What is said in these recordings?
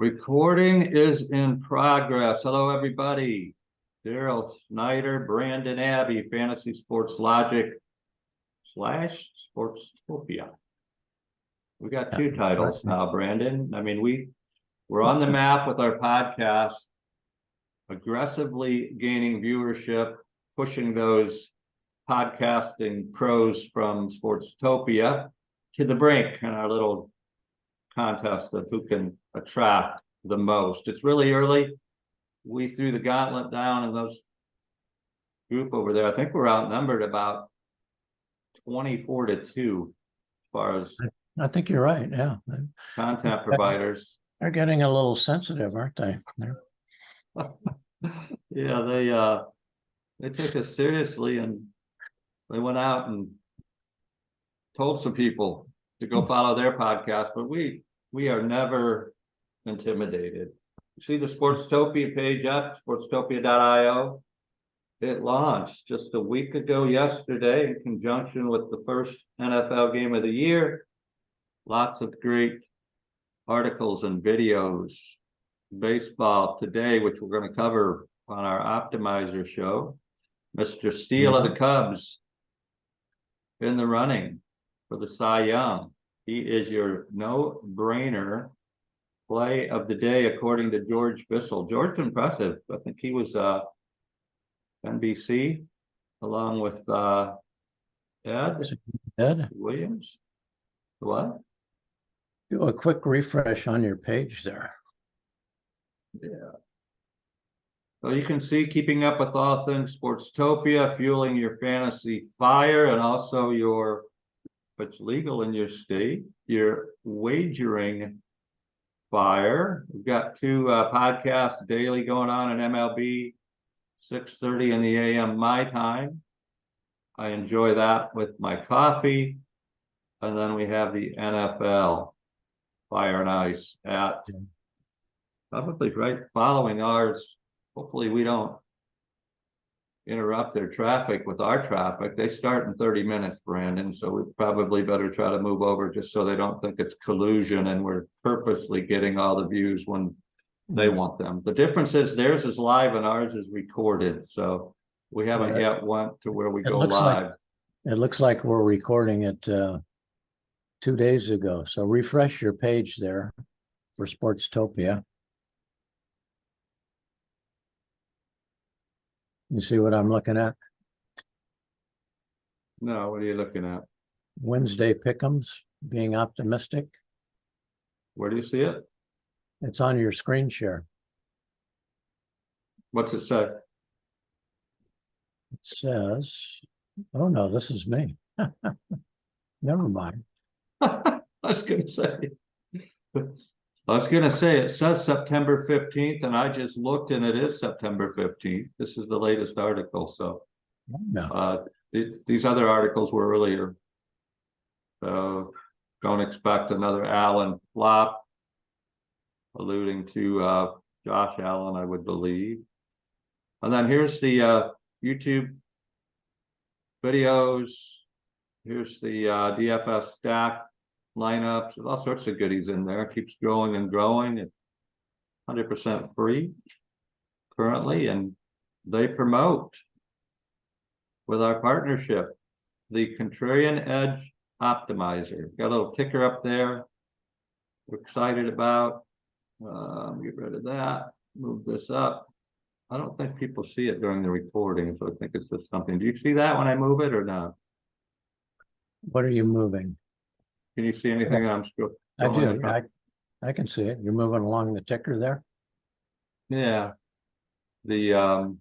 Recording is in progress. Hello, everybody. Daryl Snyder, Brandon Abbey, Fantasy Sports Logic / Sportstopia. We got two titles now, Brandon. I mean, we're on the map with our podcast, aggressively gaining viewership, pushing those podcasting pros from Sportstopia to the brink in our little contest of who can attract the most. It's really early. We threw the gauntlet down in those group over there. I think we're outnumbered about 24-2 as far as I think you're right. Yeah. content providers. They're getting a little sensitive, aren't they? Yeah, they took us seriously and they went out and told some people to go follow their podcast, but we are never intimidated. You see the Sportstopia page up, sportstopia.io. It launched just a week ago yesterday in conjunction with the first NFL game of the year. Lots of great articles and videos. Baseball today, which we're going to cover on our Optimizer show. Mr. Steele of the Cubs in the running for the Cy Young. He is your no-brainer play of the day, according to George Bissell. George, impressive. I think he was NBC along with Ed Williams. What? Do a quick refresh on your page there. Yeah. So you can see keeping up with all things Sportstopia, fueling your fantasy fire, and also your, if it's legal in your state, your wagering fire. We've got two podcasts daily going on in MLB, 6:30 in the AM my time. I enjoy that with my coffee. And then we have the NFL Fire and Ice at probably right following ours. Hopefully we don't interrupt their traffic with our traffic. They start in 30 minutes, Brandon, so we probably better try to move over just so they don't think it's collusion and we're purposely getting all the views when they want them. The difference is theirs is live and ours is recorded, so we haven't yet went to where we go live. It looks like we're recording it 2 days ago, so refresh your page there for Sportstopia. You see what I'm looking at? No, what are you looking at? Wednesday Pick'ems, being optimistic. Where do you see it? It's on your screen share. What's it say? It says, oh no, this is me. Never mind. I was gonna say it says September 15th, and I just looked and it is September 15th. This is the latest article, so No. These other articles were earlier. So don't expect another Allen flop, alluding to Josh Allen, I would believe. And then here's the YouTube videos. Here's the DFS stack lineups, all sorts of goodies in there. It keeps growing and growing. It's 100% free currently, and they promote with our partnership the Contrarian Edge Optimizer. Got a little ticker up there. We're excited about. Get rid of that. Move this up. I don't think people see it during the recording, so I think it's just something. Do you see that when I move it or not? What are you moving? Can you see anything? I'm still. I do. I can see it. You're moving along the ticker there. Yeah. The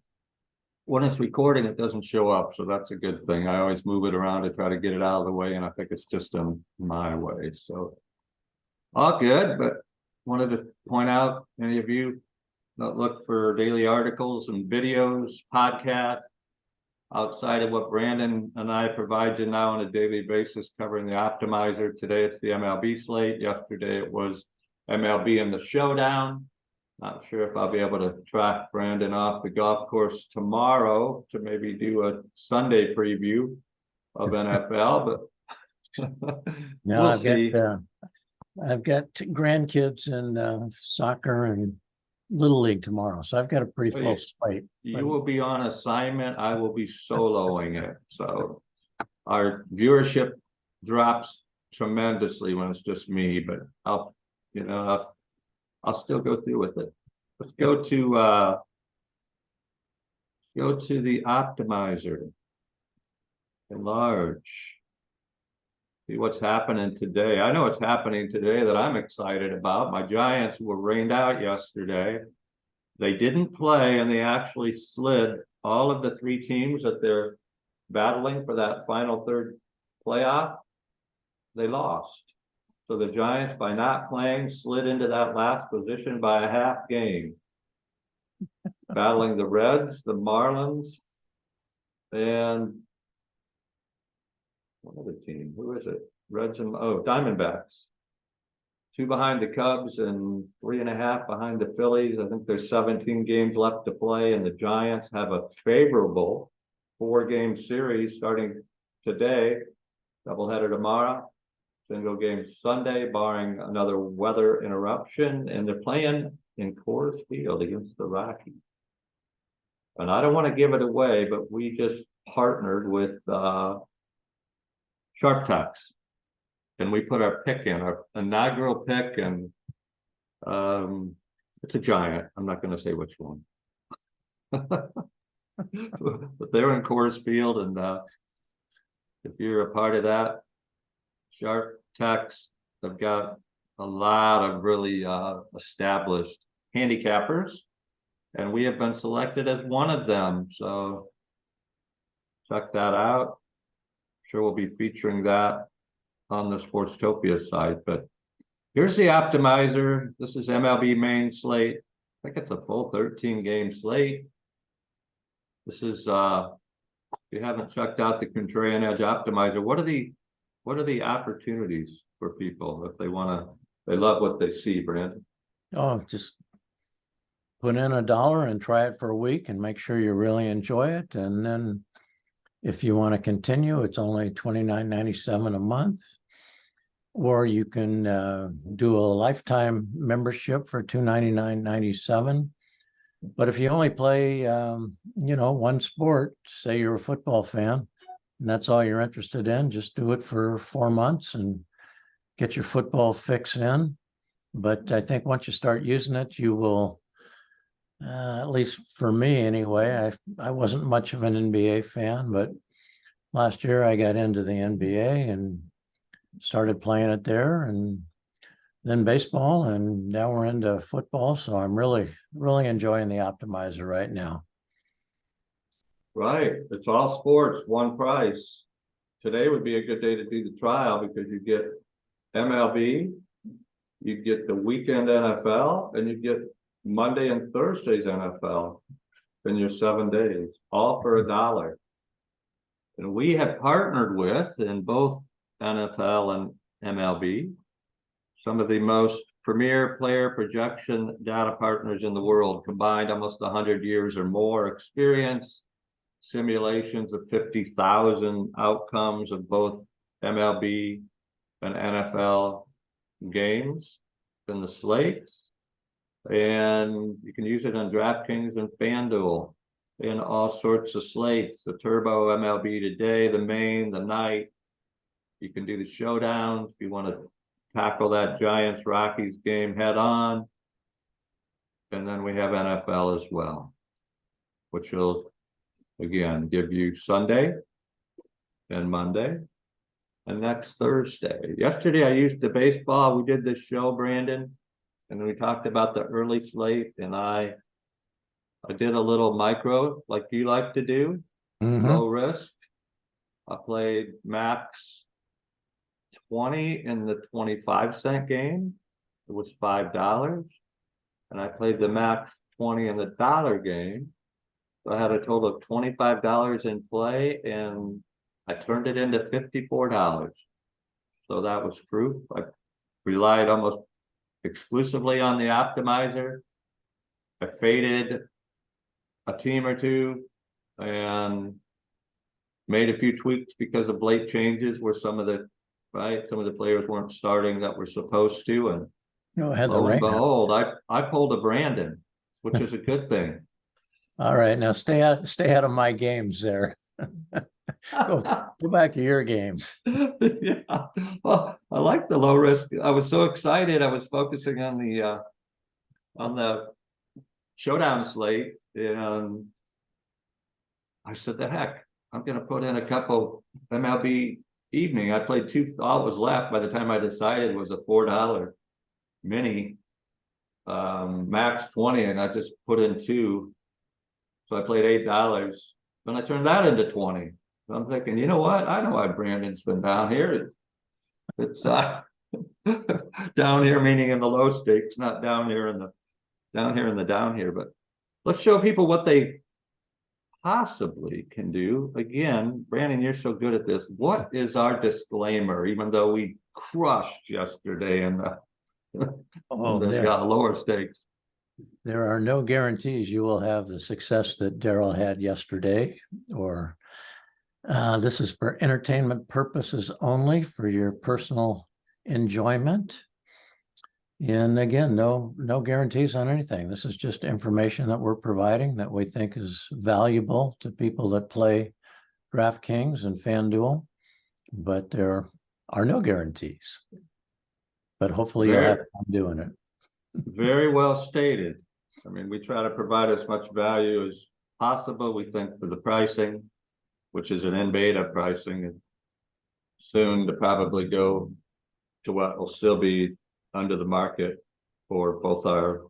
when it's recording, it doesn't show up, so that's a good thing. I always move it around to try to get it out of the way, and I think it's just in my way. So all good, but wanted to point out, any of you that look for daily articles and videos, podcasts, outside of what Brandon and I provide you now on a daily basis, covering the Optimizer. Today it's the MLB slate. Yesterday it was MLB and the Showdown. Not sure if I'll be able to track Brandon off the golf course tomorrow to maybe do a Sunday preview of NFL, but No, we'll see. I've got grandkids in soccer and Little League tomorrow, so I've got a pretty Well, full slate. You will be on assignment. I will be soloing it. So our viewership drops tremendously when it's just me, but I'll still go through with it. Let's go to the optimizer. Enlarge. See what's happening today. I know what's happening today that I'm excited about. My Giants were rained out yesterday. They didn't play, and they actually slid all of the three teams that they're battling for that final third playoff. They lost. So the Giants, by not playing, slid into that last position by a half game. Battling the Reds, the Marlins, and what other team? Who is it? Reds and Diamondbacks. 2 behind the Cubs and 3.5 behind the Phillies. I think there's 17 games left to play, and the Giants have a favorable 4-game series starting today, doubleheader tomorrow, single game Sunday, barring another weather interruption, and they're playing in Coors Field against the Rockies. And I don't want to give it away, but we just partnered with Sharp Tax, and we put our pick in, our inaugural pick, and it's a Giant. I'm not going to say which one. But they're in Coors Field, and if you're a part of that, Sharp Tax, they've got a lot of really established handicappers, and we have been selected as one of them. So check that out. Sure, we'll be featuring that on the Sportstopia site. But here's the optimizer. This is MLB main slate. I think it's a full 13-game slate. This is if you haven't checked out the Contrarian Edge optimizer, what are the opportunities for people if they love what they see, Brandon? Oh, just put in $1 and try it for a week and make sure you really enjoy it. And then if you want to continue, it's only $29.97 a month. Or you can do a lifetime membership for $299.97. But if you only play, one sport, say you're a football fan, and that's all you're interested in, just do it for 4 months and get your football fix in. But I think once you start using it, you will, at least for me anyway, I wasn't much of an NBA fan, but last year I got into the NBA and started playing it there, and then baseball, and now we're into football. So I'm really, really enjoying the optimizer right now. Right. It's all sports, one price. Today would be a good day to do the trial because you get MLB, you get the weekend NFL, and you get Monday and Thursday's NFL in your 7 days, all for $1. And we have partnered with, in both NFL and MLB, some of the most premier player projection data partners in the world, combined almost 100 years or more experience, simulations of 50,000 outcomes of both MLB and NFL games in the slates. And you can use it on DraftKings and FanDuel in all sorts of slates, the Turbo MLB Today, the main, the night. You can do the showdowns if you want to tackle that Giants Rockies game head on. And then we have NFL as well, which will again give you Sunday and Monday and next Thursday. Yesterday I used the baseball. We did this show, Brandon, and we talked about the early slate, and I did a little micro like you like to do, low risk. I played max 20 in the 25-cent game. It was $5. And I played the max 20 in the dollar game. So I had a total of $25 in play, and I turned it into $54. So that was proof. I relied almost exclusively on the optimizer. I faded a team or two and made a few tweaks because of late changes where some of the right? Some of the players weren't starting that were supposed to, and No, had the lo and rain. behold, I pulled a Brandon, which is a good thing. All right, now stay out of my games there. Go back to your games. Yeah. Well, I like the low risk. I was so excited. I was focusing on the showdown slate, and I said, the heck, I'm gonna put in a couple MLB evening. I played two, all that was left by the time I decided was a $4 mini, max 20, and I just put in two. So I played $8. Then I turned that into 20. So I'm thinking, you know what? I know why Brandon's been down here. It's down here, meaning in the low stakes, not down here in the down here. But let's show people what they possibly can do. Again, Brandon, you're so good at this. What is our disclaimer? Even though we crushed yesterday in the, lower stakes. There are no guarantees you will have the success that Daryl had yesterday, or this is for entertainment purposes only, for your personal enjoyment. And again, no guarantees on anything. This is just information that we're providing that we think is valuable to people that play DraftKings and FanDuel, but there are no guarantees. But hopefully you'll have fun doing it. Very well stated. I mean, we try to provide as much value as possible. We think for the pricing, which is an in beta pricing, and soon to probably go to what will still be under the market for both our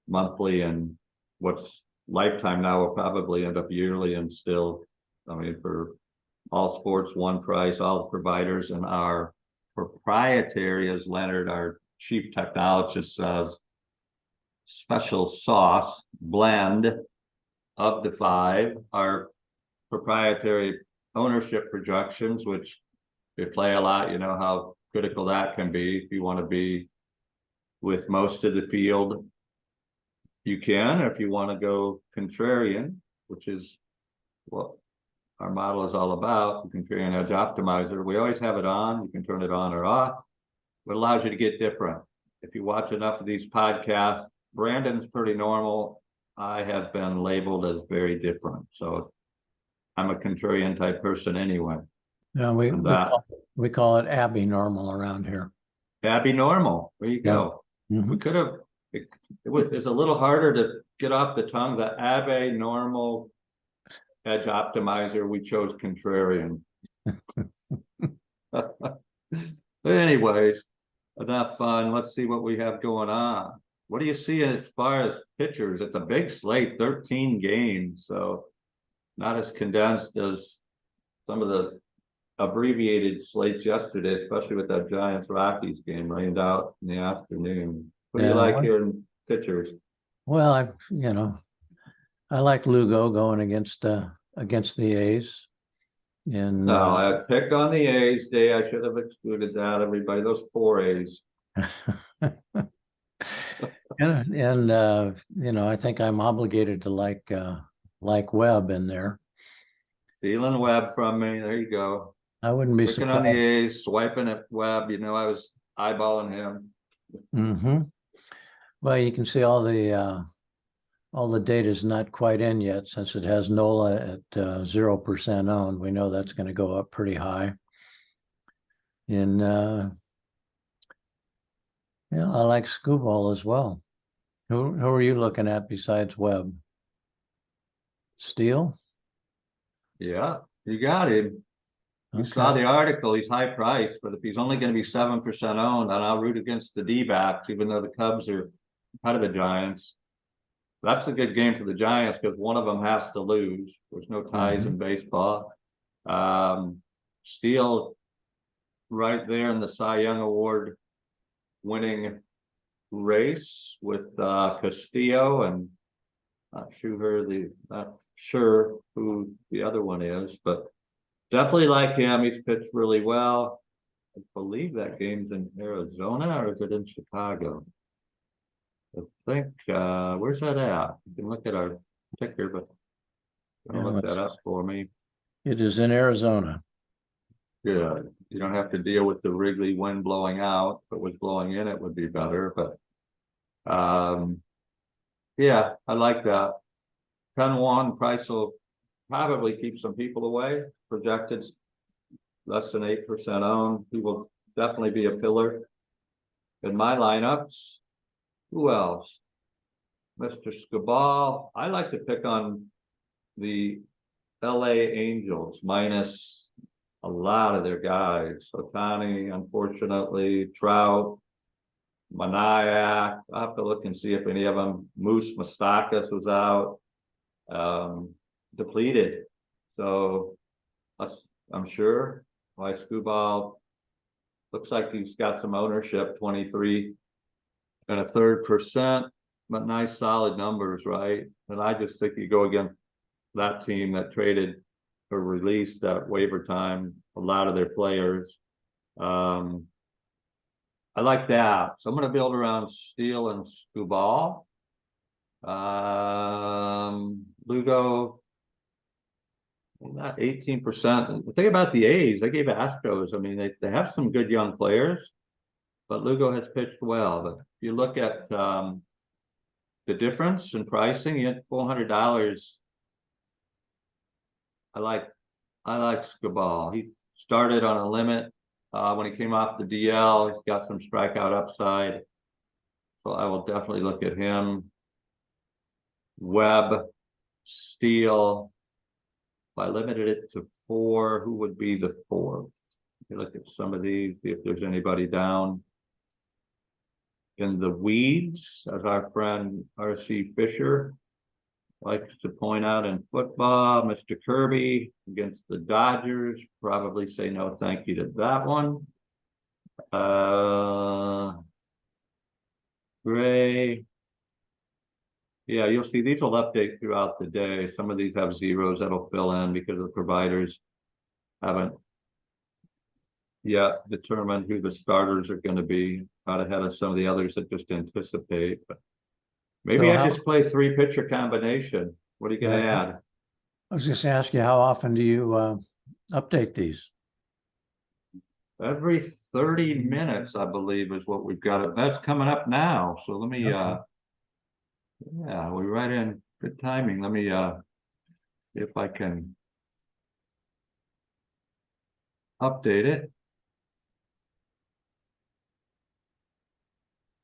monthly and what's lifetime now will probably end up yearly, and still, I mean, for all sports, one price, all the providers, and our proprietary, as Leonard, our chief technologist, says, special sauce blend of the five, our proprietary ownership projections, which if you play a lot, you know how critical that can be. If you want to be with most of the field, you can. Or if you want to go contrarian, which is what our model is all about, the contrarian edge optimizer, we always have it on. You can turn it on or off. It allows you to get different. If you watch enough of these podcasts, Brandon's pretty normal. I have been labeled as very different. So I'm a contrarian type person anyway. No, we call it Abby normal around here. Abby normal. There you go. Mm-hmm. We could have, it's a little harder to get off the tongue. The Abby normal edge optimizer, we chose contrarian. But anyways, enough fun. Let's see what we have going on. What do you see as far as pitchers? It's a big slate, 13 games, so not as condensed as some of the abbreviated slates yesterday, especially with that Giants Rockies game rained out in the afternoon. What do you like here in pitchers? Well, I like Lugo going against the A's. And no, I picked on the A's day. I should have excluded that. Everybody, those 4 A's. and I think I'm obligated to like Webb in there. Stealing Webb from me. There you go. I wouldn't be picking surprised. On the A's, swiping at Webb. I was eyeballing him. Mm-hmm. Well, you can see all the data is not quite in yet, since it has NOLA at 0% owned. We know that's going to go up pretty high. And I like Screwball as well. Who are you looking at besides Webb? Steele? Yeah, you got him. You saw the article. He's high priced, but if he's only going to be 7% owned, and I'll root against the D-backs, even though the Cubs are ahead of the Giants. That's a good game for the Giants because one of them has to lose. There's no ties in baseball. Steele right there in the Cy Young Award winning race with Castillo, and not sure who the other one is, but definitely like him. He's pitched really well. I believe that game's in Arizona, or is it in Chicago? I think, where's that at? You can look at our ticker, but look that up for me. It is in Arizona. Good. You don't have to deal with the Wrigley wind blowing out. If it was blowing in, it would be better, but yeah, I like that. 10-1 price will probably keep some people away. Projected less than 8% owned. He will definitely be a pillar in my lineups. Who else? Mr. Scabal. I like to pick on the LA Angels minus a lot of their guys. Otani, unfortunately, Trout, Manayak. I'll have to look and see if any of them. Moose Moustakas was out. Depleted. So I'm sure why Scubal looks like he's got some ownership, 23.33%, but nice solid numbers, right? And I just think you go against that team that traded or released at waiver time a lot of their players. I like that. So I'm going to build around Steele and Scubal. Lugo, not 18%. The thing about the A's, they gave Astros. I mean, they have some good young players, but Lugo has pitched well. But if you look at the difference in pricing, you had $400. I like Scabal. He started on a limit when he came off the DL. He's got some strikeout upside, so I will definitely look at him. Webb, Steele. If I limited it to 4, who would be the 4th? You look at some of these, see if there's anybody down in the weeds, as our friend R.C. Fisher likes to point out in football. Mr. Kirby against the Dodgers, probably say no thank you to that one. Gray. Yeah, you'll see these will update throughout the day. Some of these have zeros that'll fill in because the providers haven't yet determined who the starters are going to be, out ahead of some of the others that just anticipate. But maybe I just play 3-pitcher combination. What are you going to add? I was just ask you, how often do you update these? Every 30 minutes, I believe, is what we've got. That's coming up now. So let me yeah, we're right in good timing. Let me see if I can update it.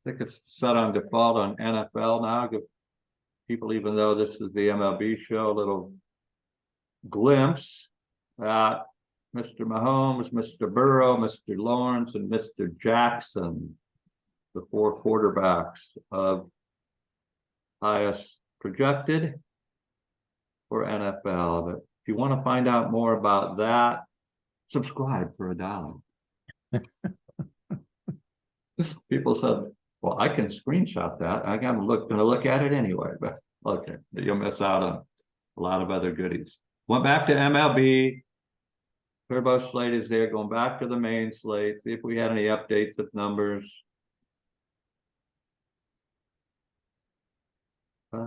I think it's set on default on NFL now. Give people, even though this is the MLB show, a little glimpse at Mr. Mahomes, Mr. Burrow, Mr. Lawrence, and Mr. Jackson, the 4 quarterbacks of highest projected for NFL. But if you want to find out more about that, subscribe for $1. People said, well, I can screenshot that. I'm gonna look at it anyway, but okay, you'll miss out on a lot of other goodies. Went back to MLB. Turbo slate is there, going back to the main slate. See if we had any updates with numbers. Hey,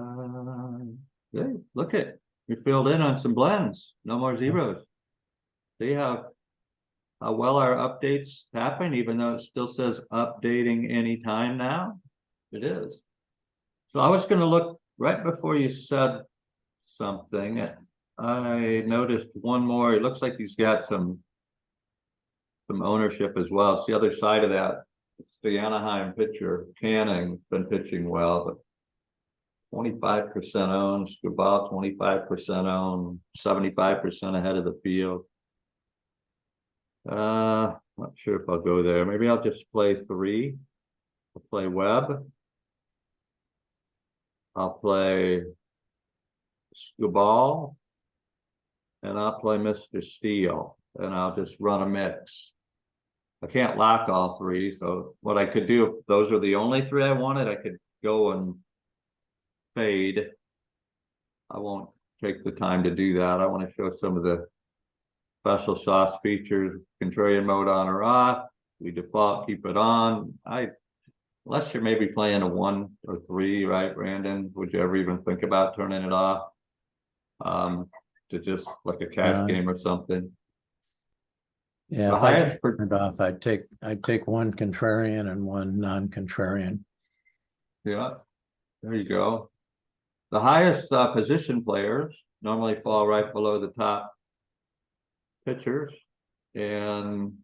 look at, we filled in on some blends, no more zeros. See how well our updates happen, even though it still says updating anytime now. It is. So I was going to look right before you said something. I noticed one more. It looks like he's got some ownership as well. It's the other side of that. It's the Anaheim pitcher, Canning, been pitching well, but 25% owned, Scubal 25% owned, 75% ahead of the field. Not sure if I'll go there. Maybe I'll just play 3. I'll play Webb. I'll play Scubal. And I'll play Mr. Steele. And I'll just run a mix. I can't lock all 3. So what I could do, if those are the only 3 I wanted, I could go and fade. I won't take the time to do that. I want to show some of the special sauce features. Contrarian mode on or off. We default, keep it on. Unless you're maybe playing a 1 or 3, right, Brandon? Would you ever even think about turning it off? To just like a cash game or something. Yeah, The if I highest, could turn it off, I'd take one contrarian and one non-contrarian. yeah, there you go. The highest position players normally fall right below the top pitchers. And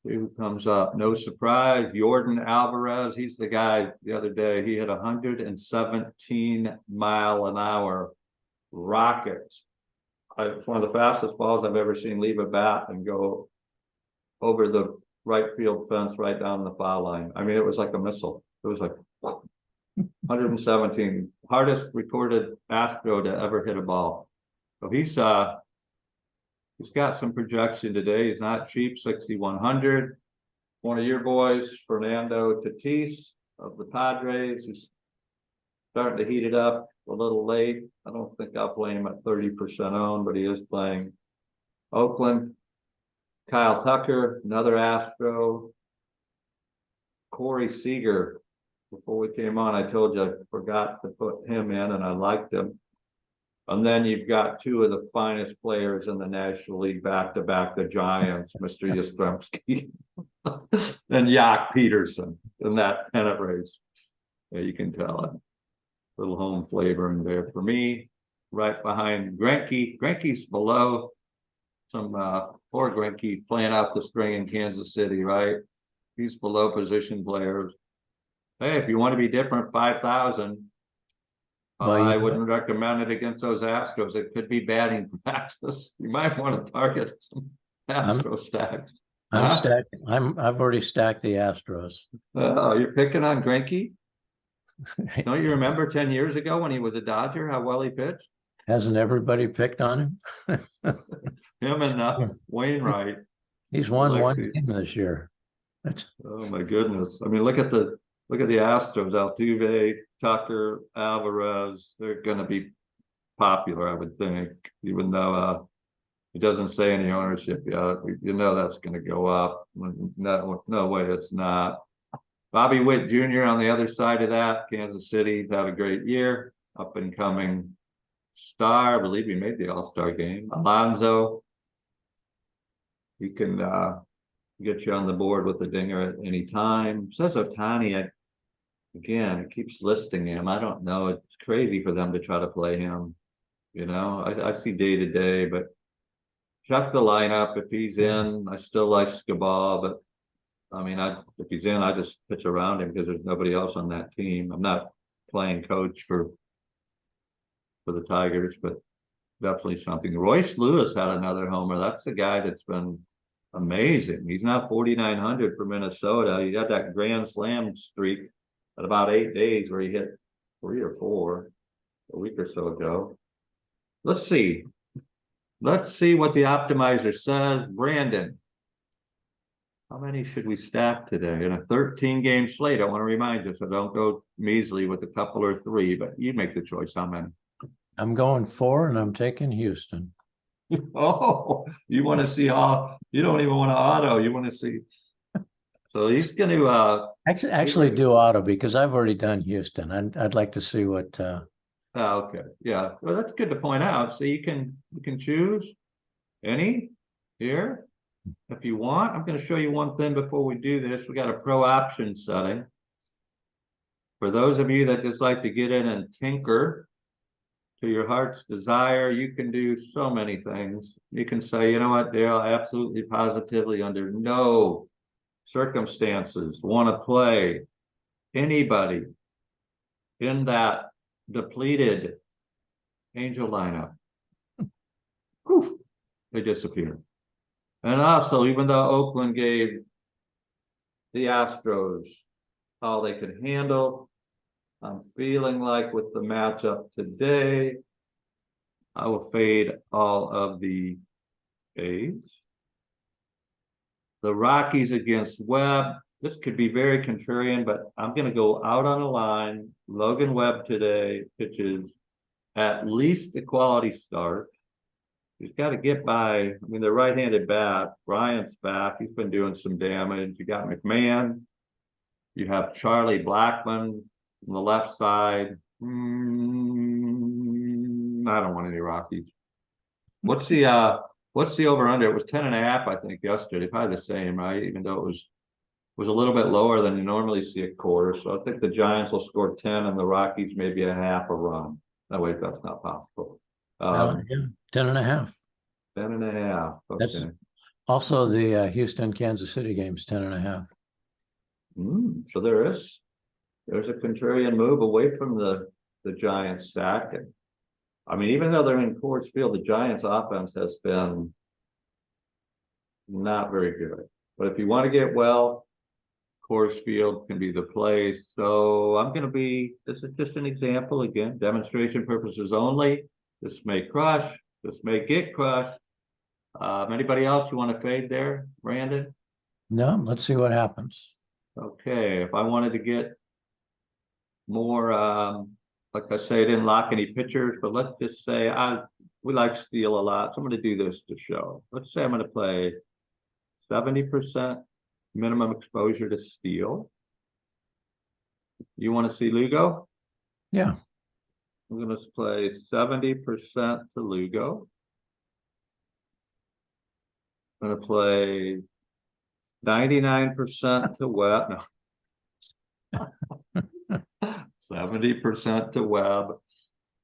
who comes up? No surprise, Jordan Alvarez. He's the guy the other day. He hit 117-mile-an-hour rockets. It's one of the fastest balls I've ever seen leave a bat and go over the right field fence right down the foul line. I mean, it was like a missile. It was like 117, hardest recorded Astro to ever hit a ball. So he's got some projection today. He's not cheap, 6,100. One of your boys, Fernando Tatis of the Padres, who's starting to heat it up a little late. I don't think I'll play him at 30% owned, but he is playing Oakland. Kyle Tucker, another Astro. Corey Seager. Before we came on, I told you I forgot to put him in, and I liked him. And then you've got two of the finest players in the National League back-to-back, the Giants, Mr. Yastrzemski and Yak Peterson in that pennant race. Yeah, you can tell it. Little home flavor in there for me. Right behind Greinke. Greinke's below some poor Greinke playing out the string in Kansas City, right? He's below position players. Hey, if you want to be different, 5,000. Well, I wouldn't recommend it against those Astros. It could be batting practice. You might want to target some Astro stacks. I'm stacking. I've already stacked the Astros. You're picking on Greinke? Don't you remember 10 years ago when he was a Dodger, how well he pitched? Hasn't everybody picked on him? Him and Wainwright. He's won one game this year. Oh my goodness. I mean, look at the Astros, Altuve, Tucker, Alvarez. They're gonna be popular, I would think, even though it doesn't say any ownership yet. You know that's gonna go up. No way it's not. Bobby Witt Jr. on the other side of that, Kansas City, had a great year, up and coming star. I believe he made the All-Star game. Alonso, he can get you on the board with the dinger at any time. Says Ohtani, again, it keeps listing him. I don't know. It's crazy for them to try to play him. You know, I see day to day, but check the lineup. If he's in, I still like Scaball, but I mean, if he's in, I just pitch around him because there's nobody else on that team. I'm not playing coach for the Tigers, but definitely something. Royce Lewis had another homer. That's the guy that's been amazing. He's now 4,900 for Minnesota. He had that grand slam streak at about 8 days where he hit 3 or 4 a week or so ago. Let's see what the optimizer says. Brandon, how many should we stack today in a 13-game slate? I want to remind you, so don't go measly with a couple or 3, but you make the choice. How many? I'm going 4 and I'm taking Houston. Oh, you want to see all? You don't even want to auto. You want to see. So he's going to actually do auto because I've already done Houston. I'd like to see what. Okay, yeah. Well, that's good to point out. So you can choose any here if you want. I'm going to show you one thing before we do this. We got a pro option setting. For those of you that just like to get in and tinker to your heart's desire, you can do so many things. You can say, you know what, Daryl, absolutely positively under no circumstances want to play anybody in that depleted Angel lineup. Poof, they disappear. And also, even though Oakland gave the Astros all they could handle, I'm feeling like with the matchup today, I will fade all of the A's. The Rockies against Webb. This could be very contrarian, but I'm going to go out on a line. Logan Webb today pitches at least a quality start. He's got to get by. I mean, the right-handed bat, Bryant's back. He's been doing some damage. You got McMahon. You have Charlie Blackmon on the left side. I don't want any Rockies. What's the What's the over under? It was 10.5, I think, yesterday, probably the same, right? Even though it was a little bit lower than you normally see a quarter. So I think the Giants will score 10 and the Rockies maybe a half a run. No, wait, that's not possible. Yeah, 10.5. 10.5. That's Okay. also the Houston, Kansas City game's 10.5. So there's a contrarian move away from the Giants stack. And I mean, even though they're in Coors Field, the Giants offense has been not very good. But if you want to get well, Coors Field can be the place. So I'm going to be, this is just an example again, demonstration purposes only. This may crush, this may get crushed. Anybody else you want to fade there, Brandon? No, let's see what happens. Okay, if I wanted to get more, like I say, I didn't lock any pitchers, but let's just say we like steal a lot. So I'm going to do this to show. Let's say I'm going to play 70% minimum exposure to steal. You want to see Lugo? Yeah. I'm going to play 70% to Lugo. I'm going to play 99% to Webb. No. 70% to Webb.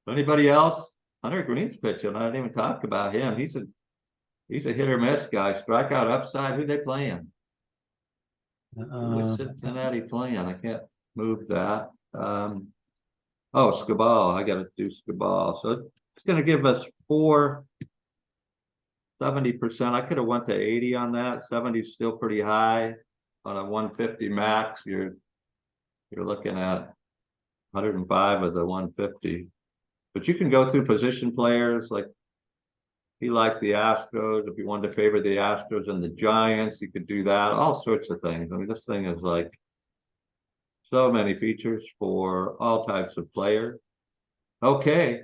Anybody else? Hunter Green's pitching. I didn't even talk about him. He's a hit or miss guy. Strikeout upside. Who they playing? Who's Cincinnati playing? I can't move that. Oh, Scabal. I got to do Scabal. So it's going to give us 70%. I could have went to 80 on that. 70 is still pretty high. On a 150 max, you're looking at 105 of the 150. But you can go through position players. Like he liked the Astros. If you wanted to favor the Astros and the Giants, you could do that. All sorts of things. I mean, this thing is like so many features for all types of players. Okay,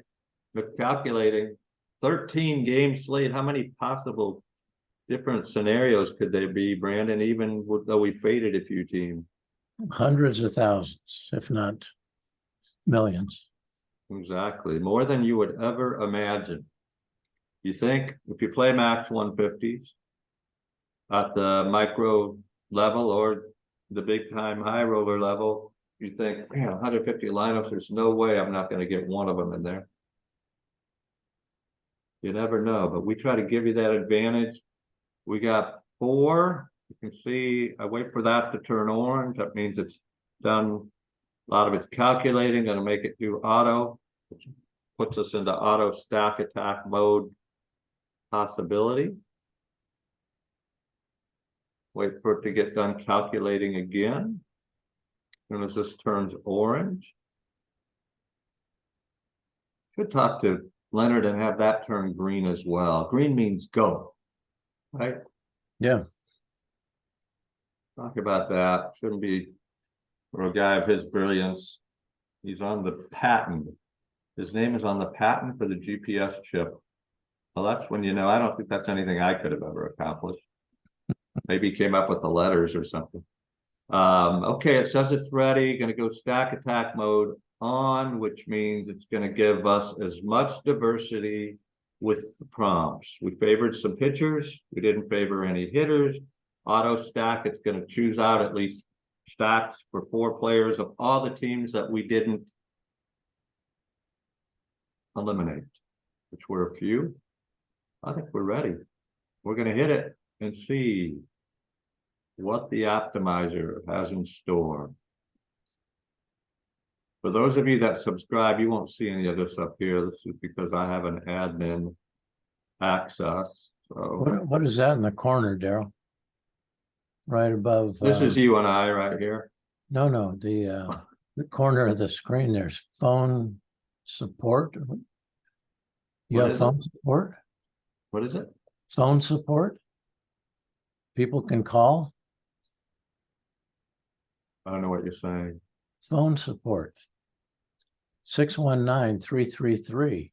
we're calculating 13 game slate. How many possible different scenarios could there be, Brandon, even though we faded a few teams? Hundreds of thousands, if not millions. Exactly. More than you would ever imagine. You think if you play max 150s at the micro level or the big time high roller level, you think, man, 150 lineups, there's no way I'm not going to get one of them in there. You never know, but we try to give you that advantage. We got 4. You can see, I wait for that to turn orange. That means it's done. A lot of it's calculating, going to make it do auto, which puts us into auto stack attack mode possibility. Wait for it to get done calculating again. As soon as this turns orange. Should talk to Leonard and have that turn green as well. Green means go, right? Yeah. Talk about that. Shouldn't be for a guy of his brilliance. He's on the patent. His name is on the patent for the GPS chip. Well, that's when you know, I don't think that's anything I could have ever accomplished. Maybe he came up with the letters or something. Okay, it says it's ready. Going to go stack attack mode on, which means it's going to give us as much diversity with the prompts. We favored some pitchers. We didn't favor any hitters. Auto stack, it's going to choose out at least stacks for 4 players of all the teams that we didn't eliminate, which were a few. I think we're ready. We're going to hit it and see what the optimizer has in store. For those of you that subscribe, you won't see any of this up here. This is because I have an admin access. So What is that in the corner, Daryl? Right above. This is you and I right here. No, the corner of the screen. There's phone support. You have phone support? What is it? Phone support. People can call. I don't know what you're saying. Phone support. 619-333.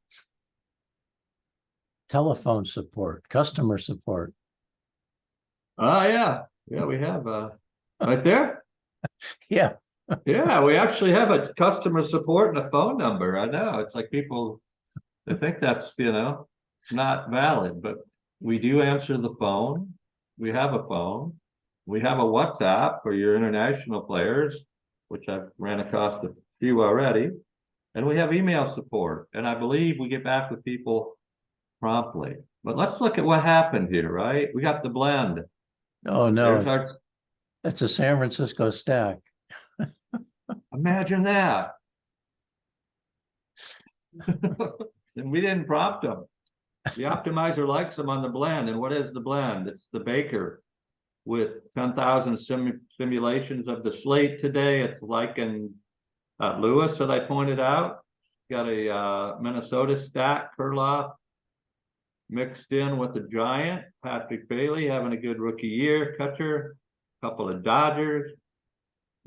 Telephone support, customer support. Oh, yeah. Yeah, we have right there. Yeah. Yeah, we actually have a customer support and a phone number. I know. It's like people, they think that's, not valid, but We do answer the phone. We have a phone. We have a WhatsApp for your international players, which I've ran across a few already. And we have email support. And I believe we get back with people promptly. But let's look at what happened here, right? We got the blend. Oh, no, There's our, it's a San Francisco stack. imagine that. And we didn't prompt them. The optimizer likes them on the blend. And what is the blend? It's the Baker with 10,000 simulations of the Slate today. It's like in Lewis that I pointed out. Got a Minnesota stack, Kurloff, mixed in with the Giant, Patrick Bailey having a good rookie year, Kutcher, couple of Dodgers,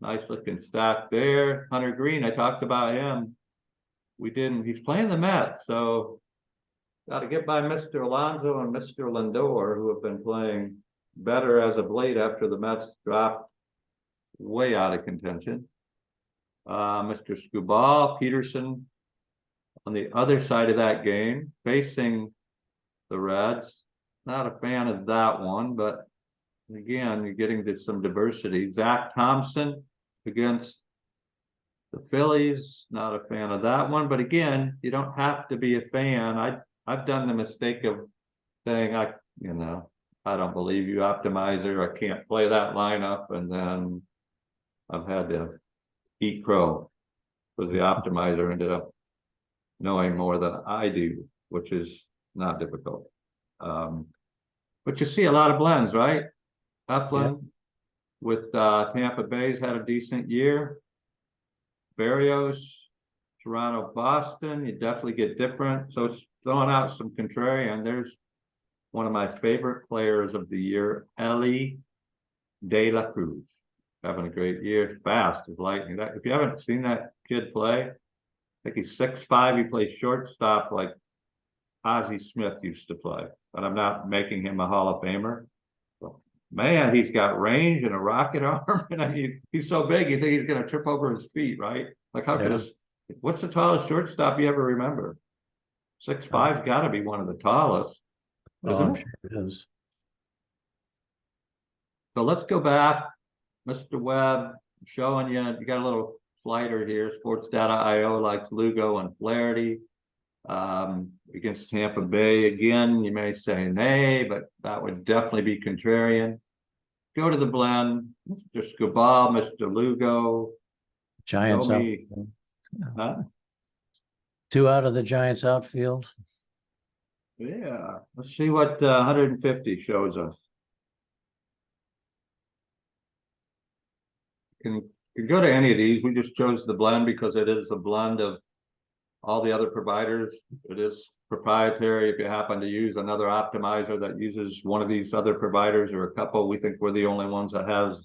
nice looking stack there. Hunter Green, I talked about him. We didn't, he's playing the Mets, so got to get by Mr. Alonso and Mr. Lindor, who have been playing better as of late after the Mets dropped way out of contention. Mr. Scubal, Peterson on the other side of that game, facing the Reds. Not a fan of that one, but again, you're getting to some diversity. Zach Thompson against the Phillies, not a fan of that one. But again, you don't have to be a fan. I've done the mistake of saying, I don't believe you, optimizer. I can't play that lineup. And then I've had to eat crow because the optimizer ended up knowing more than I do, which is not difficult. But you see a lot of blends, right? Upland with Tampa Bay's had a decent year. Barrios, Toronto, Boston, you definitely get different. So it's throwing out some contrarian. There's one of my favorite players of the year, Ellie De La Cruz, having a great year. Fast as lightning. If you haven't seen that kid play, I think he's 6'5". He plays shortstop like Ozzie Smith used to play. But I'm not making him a Hall of Famer. Man, he's got range and a rocket arm. And I mean, he's so big, you think he's going to trip over his feet, right? Like, what's the tallest shortstop you ever remember? 6'5"'s got to be one of the tallest. I'm sure it is. So let's go back. Mr. Webb, showing you got a little slider here. Sports Data IO likes Lugo and Flaherty. Against Tampa Bay again, you may say nay, but that would definitely be contrarian. Go to the blend, Mr. Scubal, Mr. Lugo. Giants outfield. Huh? 2 out of the Giants outfield. Yeah, let's see what 150 shows us. Can go to any of these. We just chose the blend because it is a blend of all the other providers. It is proprietary. If you happen to use another optimizer that uses one of these other providers or a couple, we think we're the only ones that has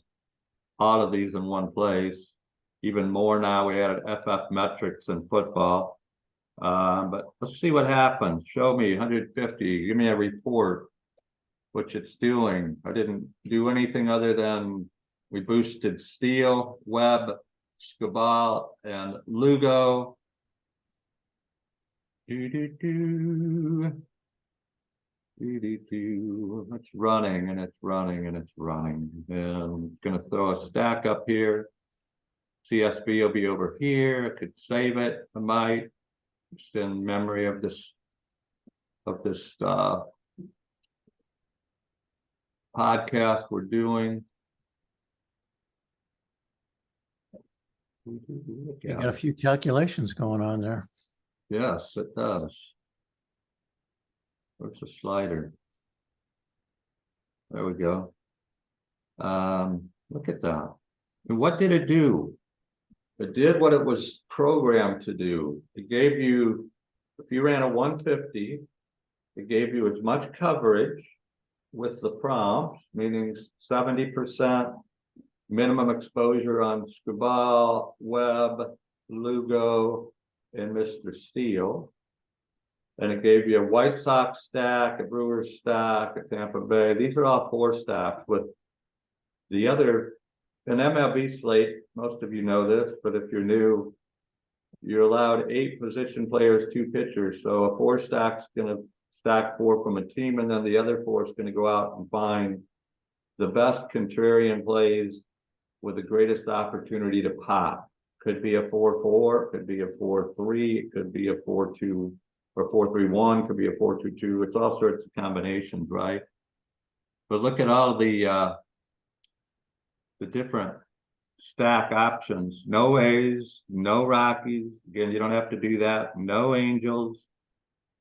all of these in one place. Even more now, we added FF metrics in football. But let's see what happens. Show me 150. Give me a report, which it's doing. I didn't do anything other than we boosted Steele, Webb, Scubal, and Lugo. It's running and it's running and it's running. And I'm gonna throw a stack up here. CSV will be over here. I could save it. I might just in memory of this podcast we're doing. You got a few calculations going on there. Yes, it does. Where's the slider? There we go. Look at that. And what did it do? It did what it was programmed to do. It gave you, if you ran a 150, it gave you as much coverage with the prompts, meaning 70% minimum exposure on Scubal, Webb, Lugo, and Mr. Steele. And it gave you a White Sox stack, a Brewers stack, a Tampa Bay. These are all 4 stacks with the other, an MLB slate. Most of you know this, but if you're new, you're allowed 8 position players, 2 pitchers. So a 4 stack's going to stack 4 from a team, and then the other 4 is going to go out and find the best contrarian plays with the greatest opportunity to pop. Could be a 4-4, could be a 4-3, it could be a 4-2 or 4-3-1, could be a 4-2-2. It's all sorts of combinations, right? But look at all the different stack options. No A's, no Rockies. Again, you don't have to do that. No Angels.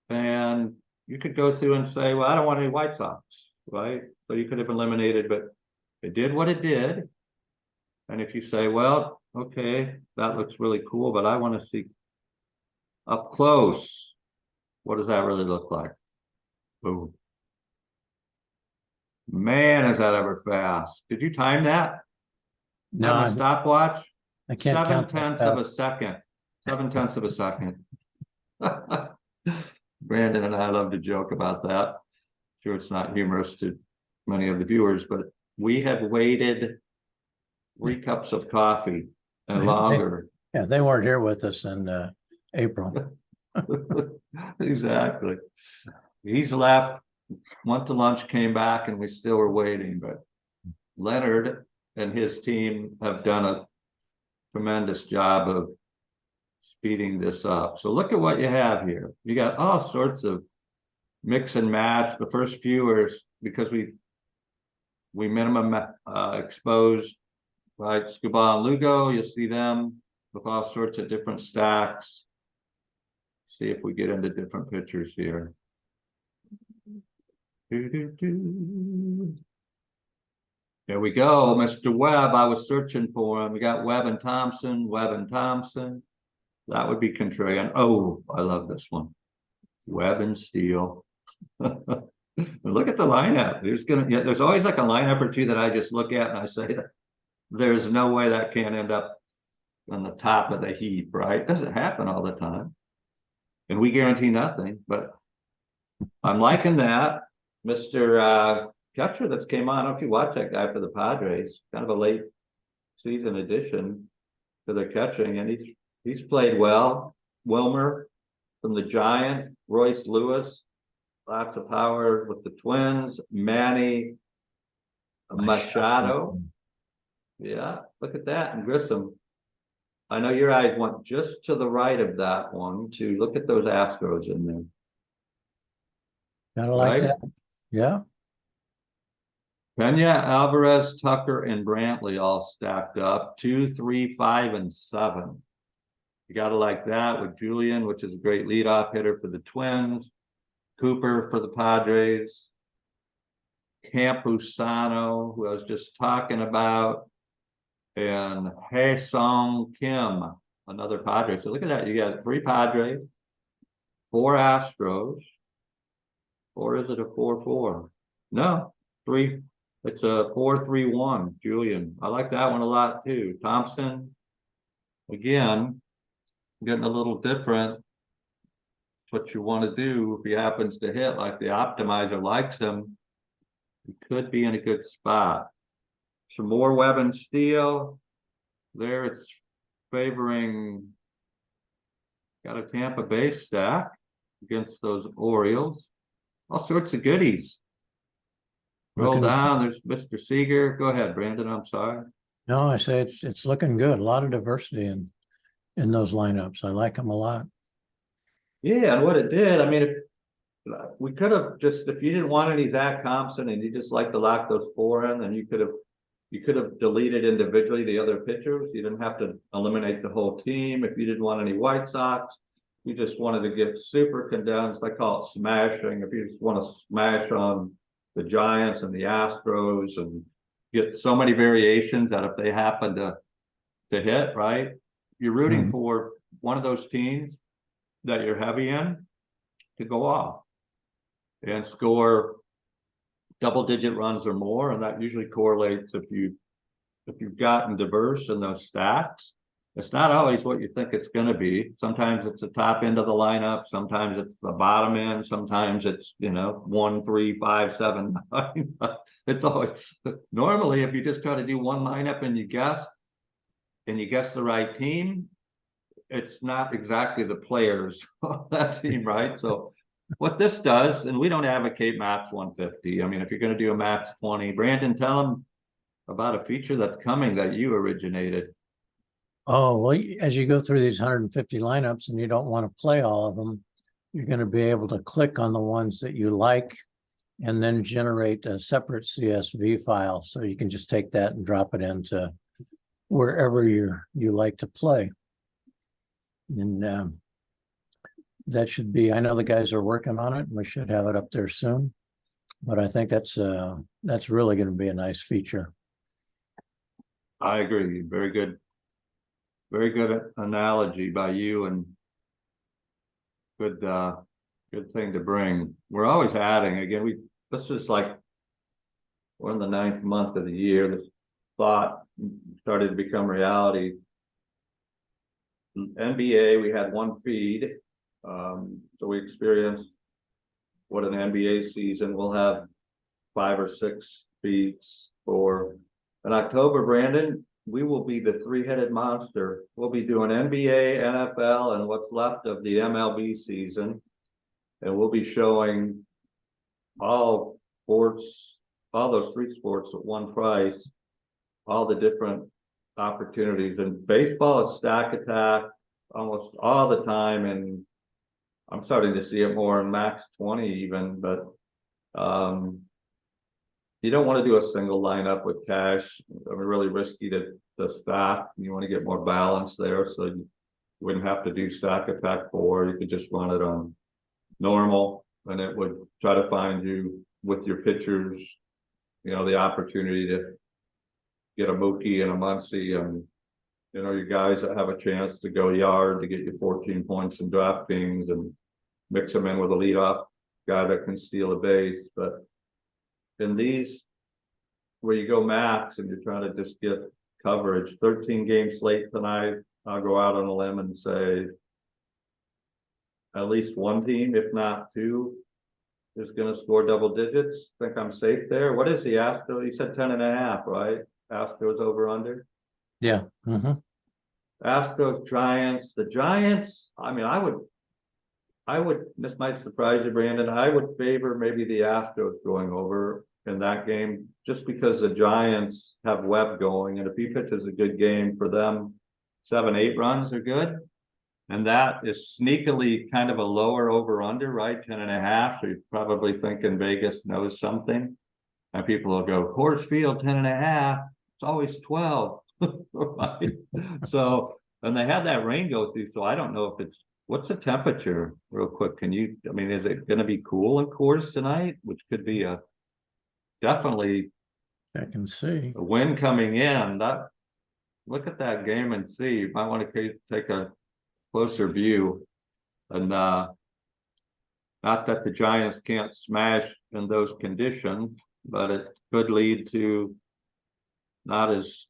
And you could go through and say, well, I don't want any White Sox, right? So you could have eliminated, but it did what it did. And if you say, well, okay, that looks really cool, but I want to see up close, what does that really look like? Boom. Man, is that ever fast. Did you time that? No, Have a stopwatch? I can't count that 7/10 of a second. 7/10 of a second. Brandon and I love to joke about that. Sure, it's not humorous to many of the viewers, but we have waited 3 cups of coffee and longer. Yeah, they weren't here with us in April. Exactly. He's left, went to lunch, came back, and we still were waiting. But Leonard and his team have done a tremendous job of speeding this up. So look at what you have here. You got all sorts of mix and match. The first few are because we minimum exposed, right? Scuba and Lugo, you'll see them with all sorts of different stacks. See if we get into different pictures here. There we go, Mr. Webb. I was searching for him. We got Webb and Thompson, Webb and Thompson. That would be contrarian. Oh, I love this one. Webb and Steele. Look at the lineup. There's always like a lineup or two that I just look at and I say that there's no way that can't end up on the top of the heap, right? Doesn't happen all the time. And we guarantee nothing, but I'm liking that. Mr. Catcher that came on, I don't know if you watch that guy for the Padres, kind of a late season addition to their catching, and he's played well. Wilmer from the Giants, Royce Lewis, lots of power with the Twins, Manny Machado. Yeah, look at that, and Grissom. I know your eyes went just to the right of that one to look at those Astros in there. Gotta like that. Yeah. Pena, Alvarez, Tucker, and Brantley all stacked up 2, 3, 5, and 7. You gotta like that with Julian, which is a great leadoff hitter for the Twins. Cooper for the Padres. Campusano, who I was just talking about. And Hae-Sung Kim, another Padre. So look at that. You got 3 Padres, 4 Astros. Or is it a 4-4? No, 3. It's a 4-3-1, Julian. I like that one a lot too. Thompson, again, getting a little different. What you want to do if he happens to hit like the optimizer likes him, he could be in a good spot. Some more Webb and Steele. There it's favoring, got a Tampa Bay stack against those Orioles. All sorts of goodies. Roll down, there's Mr. Seager. Go ahead, Brandon, I'm sorry. No, I say it's looking good. A lot of diversity in those lineups. I like them a lot. Yeah, and what it did, I mean, if we could have just, if you didn't want any Zach Thompson and you just like to lock those 4 in, then you could have deleted individually the other pitchers. You didn't have to eliminate the whole team. If you didn't want any White Sox, you just wanted to get super condensed. I call it smashing. If you just want to smash on the Giants and the Astros and get so many variations that if they happen to hit, right, you're rooting for one of those teams that you're heavy in to go off and score double-digit runs or more, and that usually correlates if you've gotten diverse in those stacks. It's not always what you think it's going to be. Sometimes it's the top end of the lineup. Sometimes it's the bottom end. Sometimes it's 1, 3, 5, 7, 9. It's always normally if you just try to do one lineup and you guess the right team, it's not exactly the players on that team, right? So what this does, and we don't advocate max 150. I mean, if you're going to do a max 20, Brandon, tell them about a feature that's coming that you originated. Oh, well, as you go through these 150 lineups and you don't want to play all of them, you're going to be able to click on the ones that you like and then generate a separate CSV file. So you can just take that and drop it into wherever you like to play. And that should be, I know the guys are working on it and we should have it up there soon. But I think that's really going to be a nice feature. I agree. Very good analogy by you, and good thing to bring. We're always adding. Again, this is like we're in the 9th month of the year. This thought started to become reality. NBA, we had one feed, so we experienced what an NBA season. We'll have 5 or 6 feeds for in October. Brandon, we will be the 3-headed monster. We'll be doing NBA, NFL, and what's left of the MLB season. And we'll be showing all sports, all those 3 sports at one price, all the different opportunities. And baseball, it's stack attack almost all the time. And I'm starting to see it more in max 20 even, but you don't want to do a single lineup with cash. I mean, really risky to stack. You want to get more balance there, so you wouldn't have to do stack attack 4. You could just run it on normal, and it would try to find you with your pitchers, the opportunity to get a Mookie and a Muncy, and your guys that have a chance to go yard to get you 14 points in DraftKings, and mix them in with a leadoff guy that can steal a base. But in these where you go max and you're trying to just get coverage, 13 game slate tonight, I'll go out on a limb and say at least one team, if not 2, is going to score double digits. Think I'm safe there. What is the Astro? You said 10.5, right? Astros over under. Yeah. Mm-hmm. Astros, Giants. The Giants, I mean, I would, this might surprise you, Brandon, I would favor maybe the Astros going over in that game, just because the Giants have Webb going, and if he pitches a good game for them, 7-8 runs are good. And that is sneakily kind of a lower over under, right? 10.5. So you're probably thinking Vegas knows something. And people will go, Coors Field, 10.5. It's always 12. Right? So, and they had that rain go through. So I don't know if what's the temperature real quick? Is it going to be cool in Coors tonight? Which could be definitely I can see a wind coming in. Look at that game and see. You might want to take a closer view. And not that the Giants can't smash in those conditions, but it could lead to not as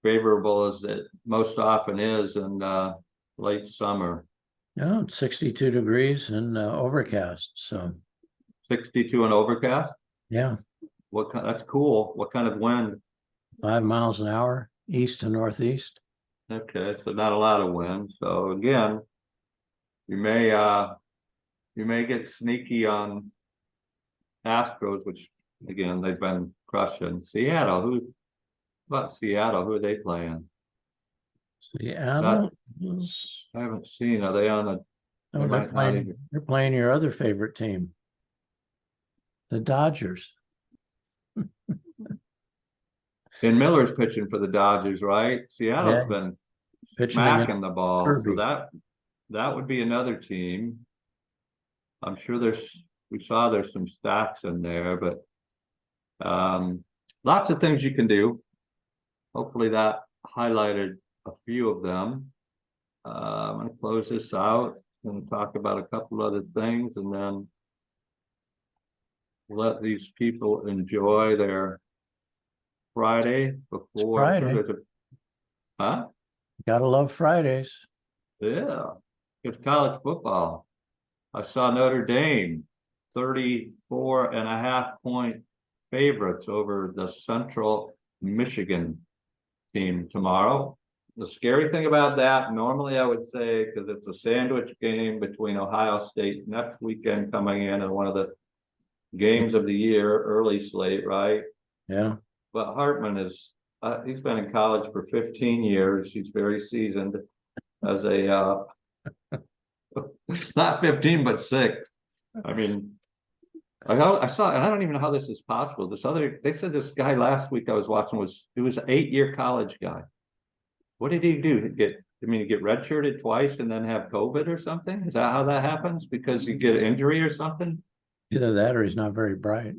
favorable as it most often is in late summer. No, it's 62 degrees and overcast. So 62 and overcast. Yeah. That's cool. What kind of wind? 5 miles an hour, east to northeast. Okay, so not a lot of wind. So again, you may get sneaky on Astros, which again they've been crushing. Seattle, who are they playing? Seattle. I haven't seen. Are they on a? Oh, they're playing your other favorite team, the Dodgers. And Miller's pitching for the Dodgers, right? Seattle's been smacking the ball, Kirby. So that would be another team. I'm sure we saw there's some stacks in there, but lots of things you can do. Hopefully that highlighted a few of them. I'm going to close this out and talk about a couple other things, and then let these people enjoy their Friday before. Friday. Huh? Gotta love Fridays. Yeah, it's college football. I saw Notre Dame 34.5 point favorites over the Central Michigan team tomorrow. the scary thing about that, normally I would say, because it's a sandwich game between Ohio State next weekend coming in and one of the games of the year, early slate, right? Yeah. But Hartman is, he's been in college for 15 years. He's very seasoned as a, not 15, but 6. I mean, I saw, and I don't even know how this is possible. They said this guy last week I was watching he was an 8-year college guy. What did he do? Get redshirted twice and then have COVID or something? Is that how that happens? Because you get an injury or something? Either that or he's not very bright.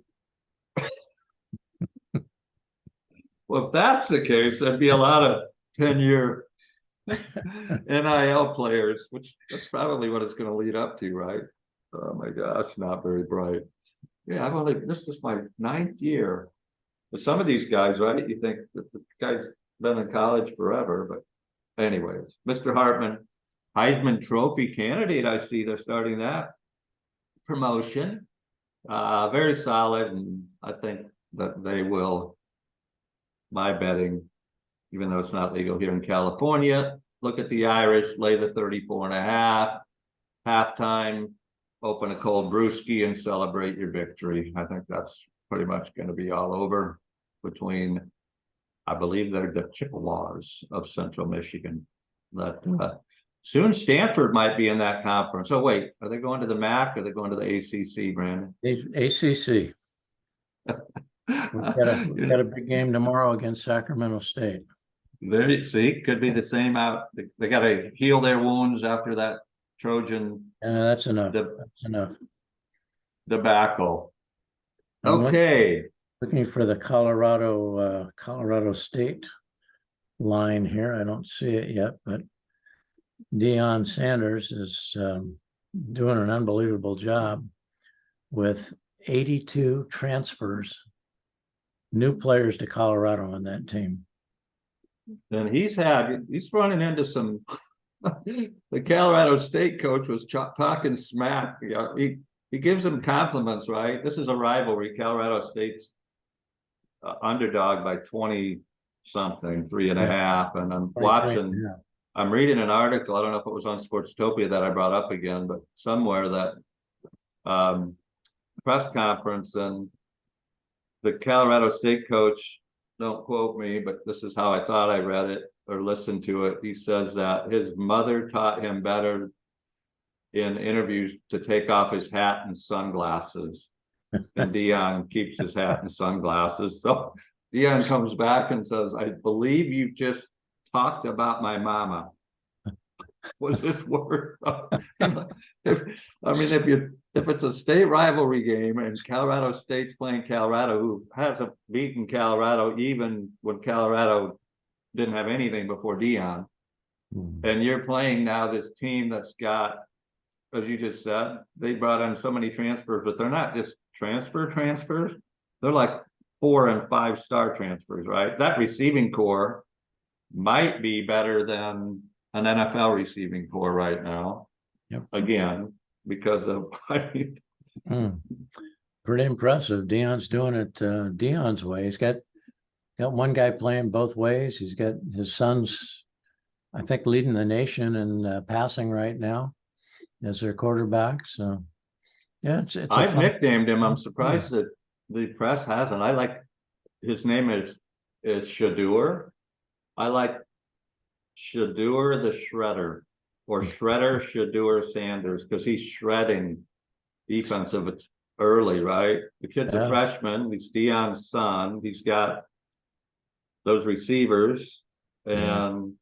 Well, if that's the case, there'd be a lot of 10-year NIL players, which that's probably what it's going to lead up to, right? Oh my gosh, not very bright. Yeah, this is my 9th year. But some of these guys, right? You think that the guy's been in college forever, but anyways, Mr. Hartman, Heisman Trophy candidate. I see they're starting that promotion. Very solid, and I think that they will, my betting, even though it's not legal here in California, look at the Irish, lay the 34.5, halftime, open a cold brewski and celebrate your victory. I think that's pretty much going to be all over between, I believe they're the Chippewas of Central Michigan. That soon Stanford might be in that conference. Oh wait, are they going to the MAC or are they going to the ACC, Brandon? ACC. We've got a big game tomorrow against Sacramento State. There you see, could be the same out. They got to heal their wounds after that Trojan. That's enough. That's enough. Debacle. Okay. Looking for the Colorado State line here. I don't see it yet, but Deion Sanders is doing an unbelievable job with 82 transfers, new players to Colorado on that team. And he's running into some. The Colorado State coach was talking smack. He gives him compliments, right? This is a rivalry. Colorado State's underdog by 20 something, 3.5. And I'm reading an article. I don't know if it was on Sportstopia that I brought up again, but somewhere that press conference, and the Colorado State coach, don't quote me, but this is how I thought I read it or listened to it. He says that his mother taught him better in interviews to take off his hat and sunglasses. And Deion keeps his hat and sunglasses. So Deion comes back and says, I believe you just talked about my mama. Was his word? If it's a state rivalry game and Colorado State's playing Colorado, who hasn't beaten Colorado even when Colorado didn't have anything before Deion, and you're playing now this team that's got, as you just said, they brought in so many transfers, but they're not just transfers. They're like 4- and 5-star transfers, right? That receiving core might be better than an NFL receiving core right now. Yep. Again, because of pretty impressive. Deion's doing it Deion's way. He's got one guy playing both ways. He's got his sons, I think, leading the nation in passing right now as their quarterback. So yeah, it's I've nicknamed him. I'm surprised that the press hasn't. I like his name is Shadur. I like Shadur the Shredder, or Shredder Shadur Sanders, because he's shredding defensive early, right? The kid's a freshman. He's Deion's son. He's got those receivers, and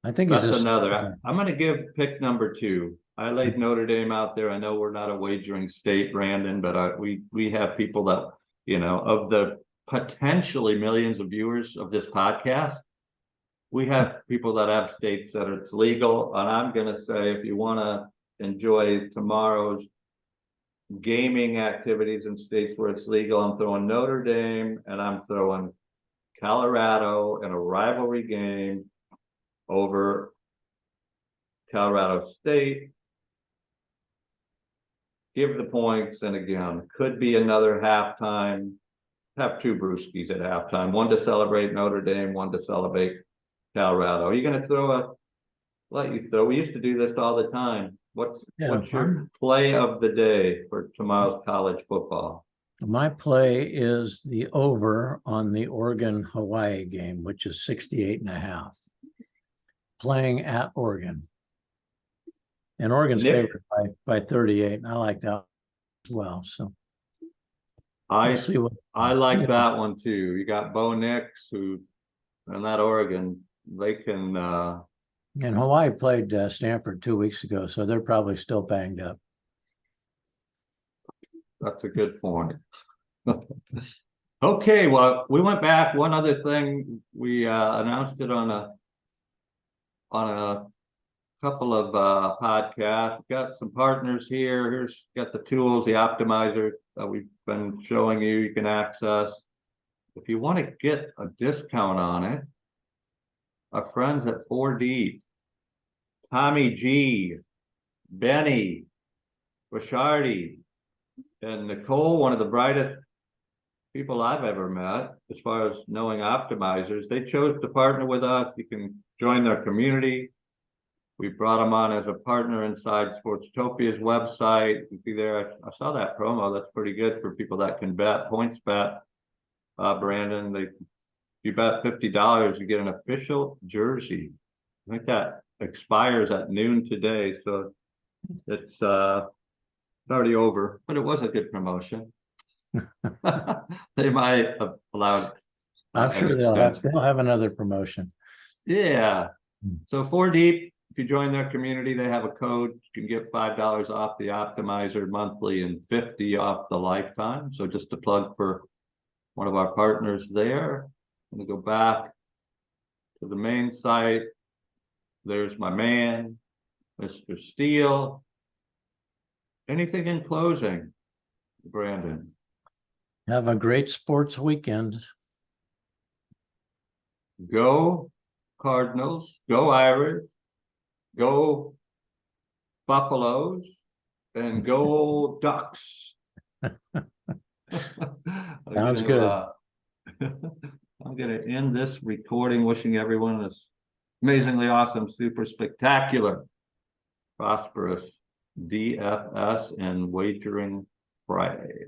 I think that's another. I'm going to give pick number 2. I laid Notre Dame out there. I know we're not a wagering state, Brandon, but we have people that, of the potentially millions of viewers of this podcast, we have people that have states that it's legal. And I'm going to say, if you want to enjoy tomorrow's gaming activities in states where it's legal, I'm throwing Notre Dame and I'm throwing Colorado in a rivalry game over Colorado State. Give the points, and again, could be another halftime. Have 2 brewskis at halftime, one to celebrate Notre Dame, one to celebrate Colorado. Are you gonna let you throw? We used to do this all the time. What's your play of the day for tomorrow's college football? My play is the over on the Oregon-Hawaii game, which is 68.5. Playing at Oregon. And Oregon's favored by 38, and I like that as well. So we'll see I like that one too. You got Bo Nix, who and that Oregon, they can and Hawaii played Stanford 2 weeks ago, so they're probably still banged up. That's a good point. Okay, well, we went back. One other thing, we announced it on a couple of podcasts. Got some partners here. Here's got the tools, the optimizer that we've been showing you. You can access. If you want to get a discount on it, our friends at 4 Deep, Tommy G, Benny, Rishardi, and Nicole, one of the brightest people I've ever met as far as knowing optimizers. They chose to partner with us. You can join their community. We brought them on as a partner inside Sportstopia's website. You can see there, I saw that promo. That's pretty good for people that can bet, points bet. Brandon, if you bet $50, you get an official jersey. I think that expires at noon today, so it's already over, but it was a good promotion. They might have allowed. I'm sure they'll have another promotion. Yeah. So 4 Deep, if you join their community, they have a code. You can get $5 off the optimizer monthly and $50 off the lifetime. So just a plug for one of our partners there. I'm gonna go back to the main site. There's my man, Mr. Steele. Anything in closing, Brandon? Have a great sports weekend. Go Cardinals, go Irish, go Buffaloes, and go Ducks. Sounds good. I'm going to end this recording wishing everyone a amazingly awesome, super spectacular, prosperous DFS and wagering Friday.